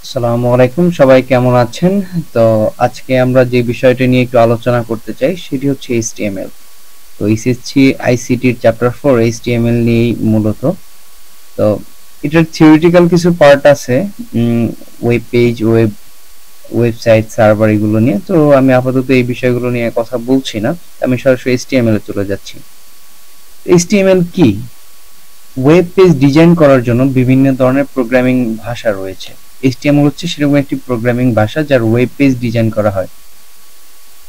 আসসালামু আলাইকুম, সবাই কেমন আছেন? তো আজকে আমরা যে বিষয়টা নিয়ে একটু আলোচনা করতে চাই সেটি হচ্ছে HTML। তো এসএসসি আইসিটির চ্যাপ্টার 4 HTML নিয়েই মূলত। তো এটার থিওরিটিক্যাল কিছু পার্ট আছে, ওয়েব পেজ, ওয়েবসাইট, সার্ভার এগুলো নিয়ে। তো আমি আপাতত এই বিষয়গুলো নিয়ে কথা বলছি না, আমি সরাসরি HTML এ চলে যাচ্ছি। HTML কি? ওয়েব পেজ ডিজাইন করার জন্য বিভিন্ন ধরনের প্রোগ্রামিং ভাষা রয়েছে। HTML হচ্ছে সেরকম একটি প্রোগ্রামিং ভাষা যার ওয়েব পেজ ডিজাইন করা হয়,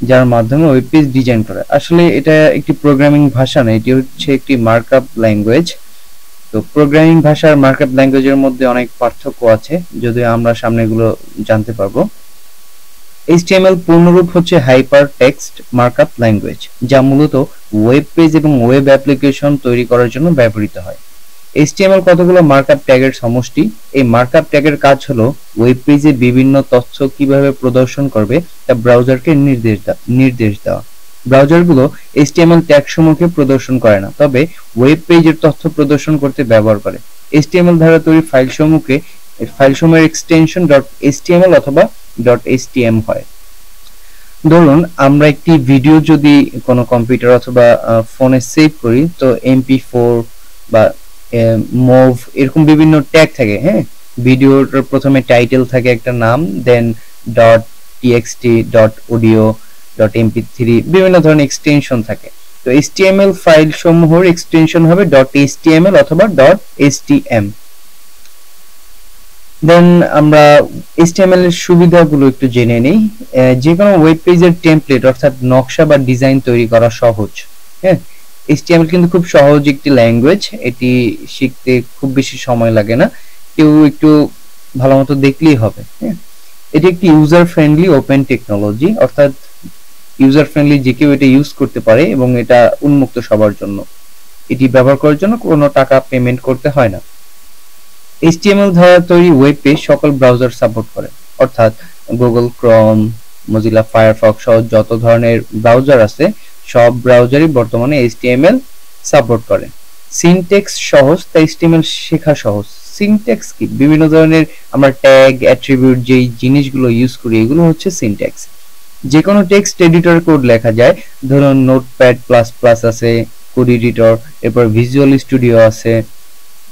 যার মাধ্যমে ওয়েব পেজ ডিজাইন করা। আসলে এটা একটি প্রোগ্রামিং ভাষা না, এটি হচ্ছে একটি মার্কআপ ল্যাঙ্গুয়েজ। তো প্রোগ্রামিং ভাষা আর মার্কআপ ল্যাঙ্গুয়েজের মধ্যে অনেক পার্থক্য আছে, যদিও আমরা সামনে এগুলো জানতে পারবো। HTML পূর্ণরূপ হচ্ছে হাইপার টেক্সট মার্কআপ ল্যাঙ্গুয়েজ, যা মূলত ওয়েব পেজ এবং ওয়েব অ্যাপ্লিকেশন তৈরি করার জন্য ব্যবহৃত হয়। HTML কতগুলো মার্কআপ ট্যাগের সমষ্টি। এই মার্কআপ ট্যাগের কাজ হলো ওয়েব পেজে বিভিন্ন তথ্য কিভাবে প্রদর্শন করবে তা ব্রাউজারকে নির্দেশ দেওয়া। ব্রাউজারগুলো HTML ট্যাগসমূহকে প্রদর্শন করে না, তবে ওয়েব পেজের তথ্য প্রদর্শন করতে ব্যবহার করে। HTML দ্বারা তৈরি ফাইলসমূহের এক্সটেনশন .html অথবা .htm হয়। ধরুন আমরা একটি ভিডিও যদি কোনো কম্পিউটার অথবা ফোনে সেভ করি, তো MP4 বা মুভ এরকম বিভিন্ন ট্যাগ থাকে। হ্যাঁ, ভিডিওর প্রথমে টাইটেল থাকে, একটা নাম, দেন .txt, .audio, .mp3, বিভিন্ন ধরনের এক্সটেনশন থাকে। তো HTML ফাইল সমূহের এক্সটেনশন হবে .html অথবা .htm। দেন আমরা HTML এর সুবিধাগুলো একটু জেনে নেই। যে কোনো ওয়েব পেজের টেমপ্লেট অর্থাৎ নকশা বা ডিজাইন তৈরি করা সহজ। হ্যাঁ, HTML কিন্তু খুব সহজ একটি ল্যাঙ্গুয়েজ, এটি শিখতে খুব বেশি সময় লাগে না, কেউ একটু ভালোমতো দেখলেই হবে। হ্যাঁ, এটি একটি ইউজার ফ্রেন্ডলি ওপেন টেকনোলজি, অর্থাৎ ইউজার ফ্রেন্ডলি, যে কেউ এটা ইউজ করতে পারে এবং এটা উন্মুক্ত সবার জন্য। এটি ব্যবহার করার জন্য কোনো টাকা পেমেন্ট করতে হয় না। HTML দ্বারা তৈরি ওয়েব পেজ সকল ব্রাউজার সাপোর্ট করে, অর্থাৎ গুগল ক্রোম, মজিলা ফায়ারফক্স সহ যত ধরনের ব্রাউজার আছে সব ব্রাউজারই বর্তমানে HTML সাপোর্ট করে। সিনট্যাক্স সহজ, তাই HTML শেখা সহজ। সিনট্যাক্স কি? বিভিন্ন ধরনের আমরা ট্যাগ, অ্যাট্রিবিউট যেই জিনিসগুলো ইউজ করি এগুলো হচ্ছে সিনট্যাক্স। যে কোনো টেক্সট এডিটর কোড লেখা যায়, ধরুন নোটপ্যাড প্লাস প্লাস আছে, কোড এডিটর, এরপর ভিজুয়াল স্টুডিও আছে।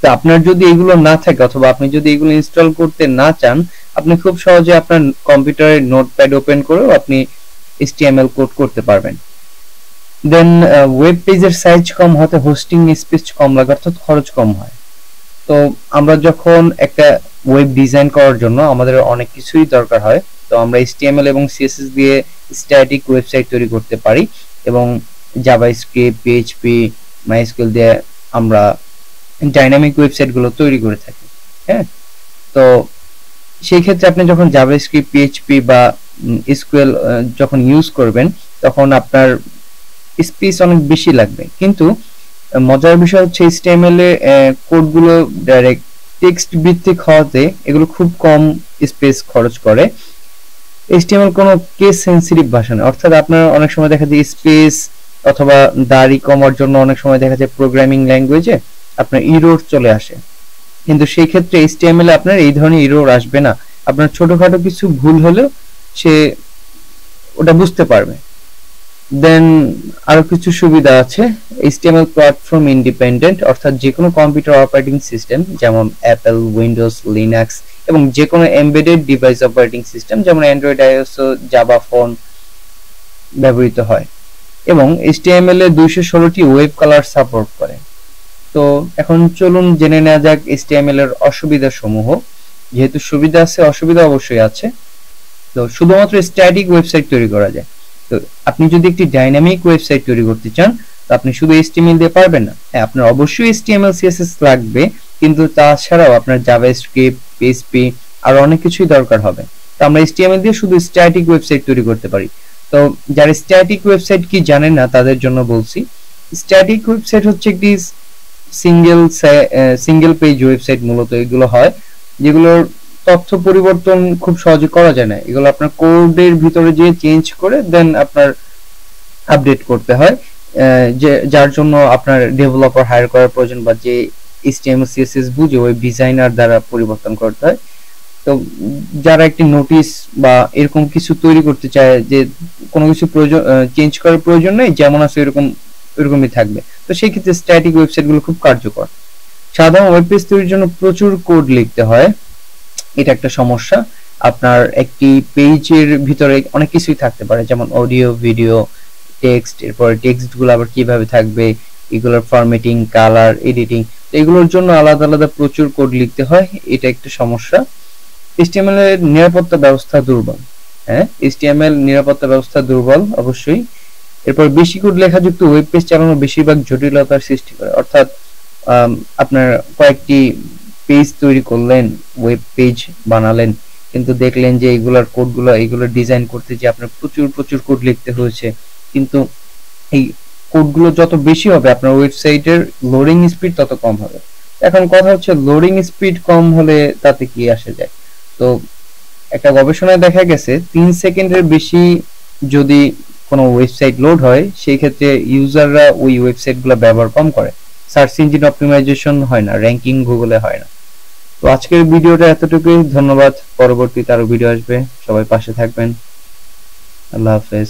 তো আপনার যদি এগুলো না থাকে অথবা আপনি যদি এগুলো ইনস্টল করতে না চান, আপনি খুব সহজে আপনার কম্পিউটারে নোটপ্যাড ওপেন করেও আপনি HTML কোড করতে পারবেন। দেন ওয়েব পেজের সাইজ কম হতে হোস্টিং স্পেস কম লাগে, অর্থাৎ খরচ কম হয়। তো আমরা যখন একটা ওয়েব ডিজাইন করার জন্য আমাদের অনেক কিছুই দরকার হয়, তো আমরা HTML এবং CSS দিয়ে স্ট্যাটিক ওয়েবসাইট তৈরি করতে পারি এবং জাভাস্ক্রিপ্ট, PHP, MySQL দিয়ে আমরা ডাইনামিক ওয়েবসাইট গুলো তৈরি করে থাকি। হ্যাঁ, তো সেই ক্ষেত্রে আপনি যখন জাভাস্ক্রিপ্ট, PHP বা SQL যখন ইউজ করবেন তখন আপনার স্পেস অনেক বেশি লাগবে, কিন্তু মজার বিষয় হচ্ছে HTML এ কোডগুলো ডাইরেক্ট টেক্সট ভিত্তিক হওয়াতে এগুলো খুব কম স্পেস খরচ করে। HTML কোনো কেস সেনসিটিভ ভাষা না, অর্থাৎ আপনার অনেক সময় দেখা যায় স্পেস অথবা দাড়ি কমার জন্য অনেক সময় দেখা যায় প্রোগ্রামিং ল্যাঙ্গুয়েজে আপনার ইরর চলে আসে, কিন্তু সেই ক্ষেত্রে HTML এ আপনার এই ধরনের ইরর আসবে না। আপনার ছোটখাটো কিছু ভুল হলেও সে ওটা বুঝতে পারবে। দেন আরো কিছু সুবিধা আছে। HTML প্ল্যাটফর্ম ইন্ডিপেন্ডেন্ট, অর্থাৎ যে কোনো কম্পিউটার অপারেটিং সিস্টেম যেমন অ্যাপল, উইন্ডোজ, লিনাক্স এবং যে কোনো এমবেডেড ডিভাইস অপারেটিং সিস্টেম যেমন অ্যান্ড্রয়েড, iOS, জাভা ফোন ব্যবহৃত হয় এবং HTML এ 216টি ওয়েব কালার সাপোর্ট করে। তো এখন চলুন জেনে নেওয়া যাক HTML এর অসুবিধা সমূহ। যেহেতু সুবিধা আছে, অসুবিধা অবশ্যই আছে। তো শুধুমাত্র স্ট্যাটিক ওয়েবসাইট তৈরি করা যায়। তো আপনি যদি একটি ডাইনামিক ওয়েবসাইট তৈরি করতে চান, তো আপনি শুধু HTML দিয়ে পারবেন না। হ্যাঁ, আপনার অবশ্যই HTML CSS লাগবে, কিন্তু তাছাড়াও আপনার জাভাস্ক্রিপ্ট, PHP আর অনেক কিছুই দরকার হবে। তো আমরা HTML দিয়ে শুধু স্ট্যাটিক ওয়েবসাইট তৈরি করতে পারি। তো যারা স্ট্যাটিক ওয়েবসাইট কি জানেন না তাদের জন্য বলছি। স্ট্যাটিক ওয়েবসাইট হচ্ছে একটি সিঙ্গেল পেজ ওয়েবসাইট, মূলত এগুলো হয় যেগুলোর তথ্য পরিবর্তন খুব সহজে করা যায় না। এগুলো আপনার কোডের ভিতরে যে চেঞ্জ করে দেন আপনার আপডেট করতে হয়, যে যার জন্য আপনার ডেভেলপার হায়ার করার প্রয়োজন বা যে HTML CSS বুঝে ওয়েব ডিজাইনার দ্বারা পরিবর্তন করতে হয়। তো যারা একটি নোটিশ বা এরকম কিছু তৈরি করতে চায় যে কোনো কিছু প্রয়োজন চেঞ্জ করার প্রয়োজন নেই, যেমন আছে এরকমই থাকবে, তো সেই ক্ষেত্রে স্ট্যাটিক ওয়েবসাইটগুলো খুব কার্যকর। সাধারণ ওয়েব পেজ তৈরির জন্য প্রচুর কোড লিখতে হয়, এটা একটা সমস্যা। আপনার একটি পেজের ভিতরে অনেক কিছুই থাকতে পারে, যেমন অডিও, ভিডিও, টেক্সট, এরপর টেক্সটগুলো আবার কিভাবে থাকবে, এগুলোর ফরম্যাটিং, কালার, এডিটিং, এগুলোর জন্য আলাদা আলাদা প্রচুর কোড লিখতে হয়, এটা একটা সমস্যা। HTML এর নিরাপত্তা ব্যবস্থা দুর্বল। হ্যাঁ, HTML নিরাপত্তা ব্যবস্থা দুর্বল অবশ্যই। এরপর বেশি কোড লেখাযুক্ত ওয়েব পেজ চালানো বেশিরভাগ জটিলতার সৃষ্টি করে, অর্থাৎ আপনার কয়েকটি পেজ তৈরি করলেন, ওয়েব পেজ বানালেন, কিন্তু দেখলেন যে এগুলো ডিজাইন করতে যে আপনার প্রচুর প্রচুর কোড লিখতে হয়েছে, কিন্তু এই কোডগুলো যত বেশি হবে আপনার ওয়েবসাইটের লোডিং স্পিড তত কম হবে। এখন কথা হচ্ছে লোডিং স্পিড কম হলে তাতে কি আসে যায়? তো একটা গবেষণায় দেখা গেছে 3 সেকেন্ডের বেশি যদি কোনো ওয়েবসাইট লোড হয়, সেই ক্ষেত্রে ইউজাররা ওই ওয়েবসাইটগুলো ব্যবহার কম করে, সার্চ ইঞ্জিন অপটিমাইজেশন হয় না, র্যাঙ্কিং গুগলে হয় না। তো আজকের ভিডিওটা এতটুকুই, ধন্যবাদ। পরবর্তীতে আরো ভিডিও আসবে, সবাই পাশে থাকবেন। আল্লাহ হাফেজ।